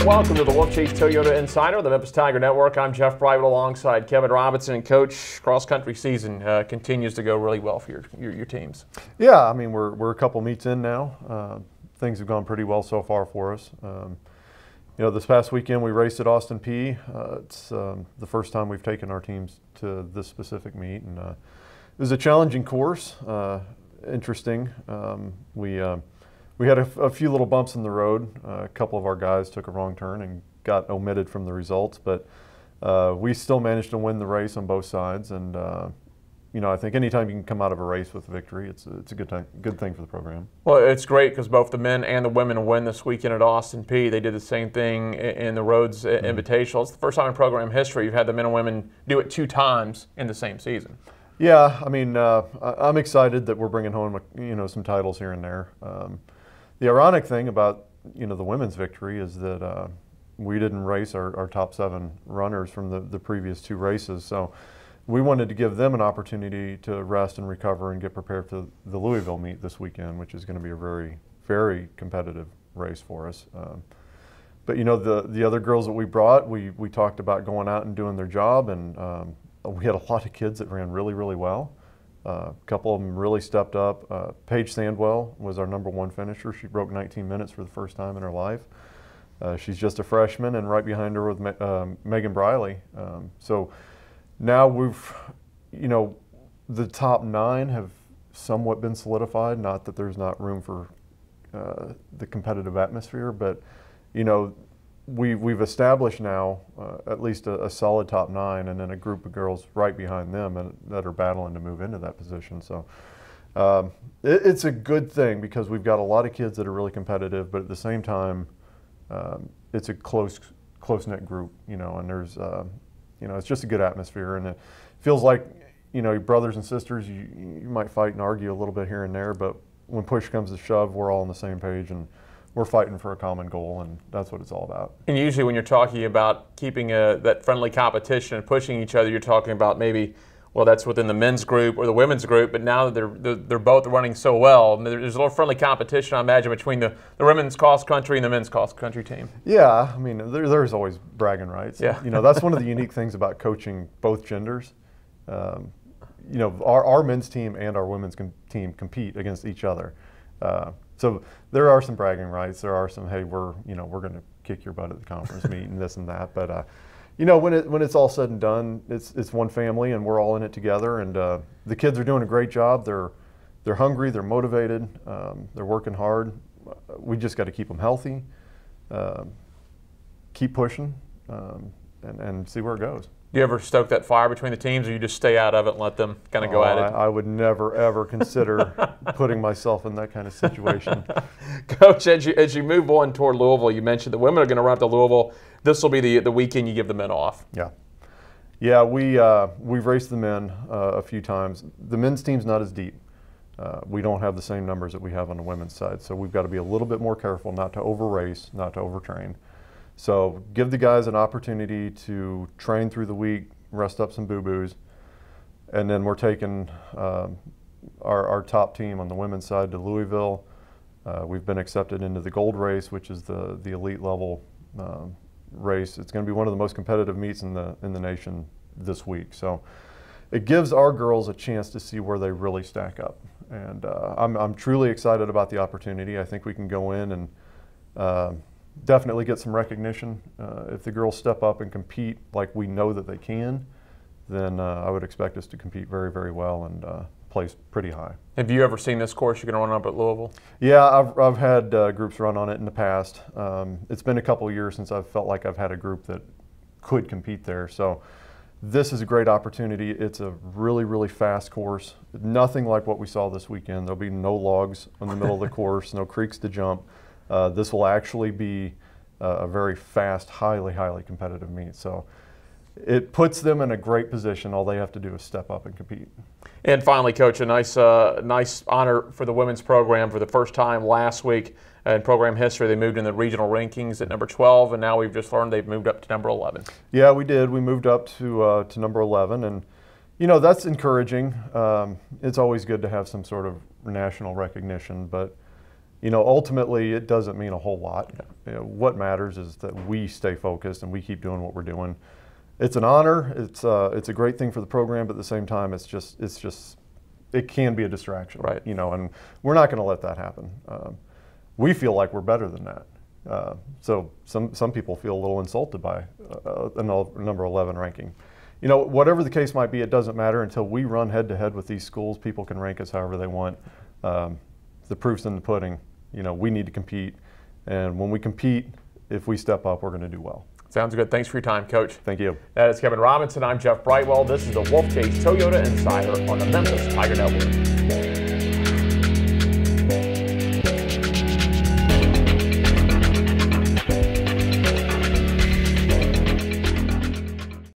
Welcome to the Wolfchase Toyota Insider, the Memphis Tiger Network. I'm Jeff Private alongside Kevin Robinson. And Coach, cross-country season continues to go really well for your teams. Yeah, I mean, we're a couple meets in now. Things have gone pretty well so far for us. You know, this past weekend we raced at Austin Peay. It's the first time we've taken our teams to this specific meet, and it was a challenging course, interesting. We had a few little bumps in the road. A couple of our guys took a wrong turn and got omitted from the results, but we still managed to win the race on both sides. And you know, I think anytime you can come out of a race with victory, it's a good thing for the program. Well, it's great because both the men and the women win this weekend at Austin Peay. They did the same thing in the Rhodes Invitational. It's the first time in program history you've had the men and women do it 2 times in the same season. Yeah, I mean, I'm excited that we're bringing home, you know, some titles here and there. The ironic thing about, you know, the women's victory is that we didn't race our top 7 runners from the previous 2 races, so we wanted to give them an opportunity to rest and recover and get prepared for the Louisville meet this weekend, which is going to be a very, very competitive race for us. But you know, the other girls that we brought, we talked about going out and doing their job, and we had a lot of kids that ran really, really well. A couple of them really stepped up. Paige Sandwell was our #1 finisher. She broke 19 minutes for the first time in her life. She's just a freshman, and right behind her with Megan Briley. So now we've, you know, the top 9 have somewhat been solidified. Not that there's not room for the competitive atmosphere, but you know, we've established now at least a solid top 9, and then a group of girls right behind them that are battling to move into that position. So it's a good thing because we've got a lot of kids that are really competitive, but at the same time, it's a close-knit group, you know, and there's, you know, it's just a good atmosphere, and it feels like, you know, brothers and sisters, you might fight and argue a little bit here and there, but when push comes to shove, we're all on the same page, and we're fighting for a common goal, and that's what it's all about. And usually when you're talking about keeping that friendly competition and pushing each other, you're talking about maybe, well, that's within the men's group or the women's group, but now that they're both running so well, there's a little friendly competition, I imagine, between the women's cross-country and the men's cross-country team. Yeah, I mean, there's always bragging rights. Yeah. You know, that's one of the unique things about coaching both genders. You know, our men's team and our women's team compete against each other. So there are some bragging rights. There are some, hey, we're going to kick your butt at the conference meet and this and that. But you know, when it's all said and done, it's one family, and we're all in it together. And the kids are doing a great job. They're hungry. They're motivated. They're working hard. We just got to keep them healthy, keep pushing, and see where it goes. Do you ever stoke that fire between the teams, or you just stay out of it and let them kind of go at it? I would never, ever consider putting myself in that kind of situation. Coach, as you move on toward Louisville, you mentioned the women are going to run up to Louisville. This will be the weekend you give the men off. Yeah. Yeah, we've raced the men a few times. The men's team's not as deep. We don't have the same numbers that we have on the women's side, so we've got to be a little bit more careful not to over-race, not to overtrain. So give the guys an opportunity to train through the week, rest up some boo-boos, and then we're taking our top team on the women's side to Louisville. We've been accepted into the gold race, which is the elite level race. It's going to be one of the most competitive meets in the nation this week. So it gives our girls a chance to see where they really stack up. And I'm truly excited about the opportunity. I think we can go in and definitely get some recognition. If the girls step up and compete like we know that they can, then I would expect us to compete very, very well and place pretty high. Have you ever seen this course you're going to run up at Louisville? Yeah, I've had groups run on it in the past. It's been a couple of years since I've felt like I've had a group that could compete there. So this is a great opportunity. It's a really, really fast course. Nothing like what we saw this weekend. There'll be no logs in the middle of the course, no creeks to jump. This will actually be a very fast, highly, highly competitive meet. So it puts them in a great position. All they have to do is step up and compete. And finally, Coach, a nice honor for the women's program. For the first time last week in program history, they moved in the regional rankings at number 12, and now we've just learned they've moved up to number 11. Yeah, we did. We moved up to number 11, and you know, that's encouraging. It's always good to have some sort of national recognition, but ultimately it doesn't mean a whole lot. What matters is that we stay focused and we keep doing what we're doing. It's an honor. It's a great thing for the program, but at the same time, it can be a distraction, right? And we're not going to let that happen. We feel like we're better than that. So some people feel a little insulted by a number 11 ranking. Whatever the case might be, it doesn't matter until we run head to head with these schools. People can rank us however they want. The proof's in the pudding. We need to compete, and when we compete, if we step up, we're going to do well. Sounds good. Thanks for your time, Coach. Thank you. That is Kevin Robinson. I'm Jeff Brightwell. This is the Wolfchase Toyota Insider on the Memphis Tiger Network.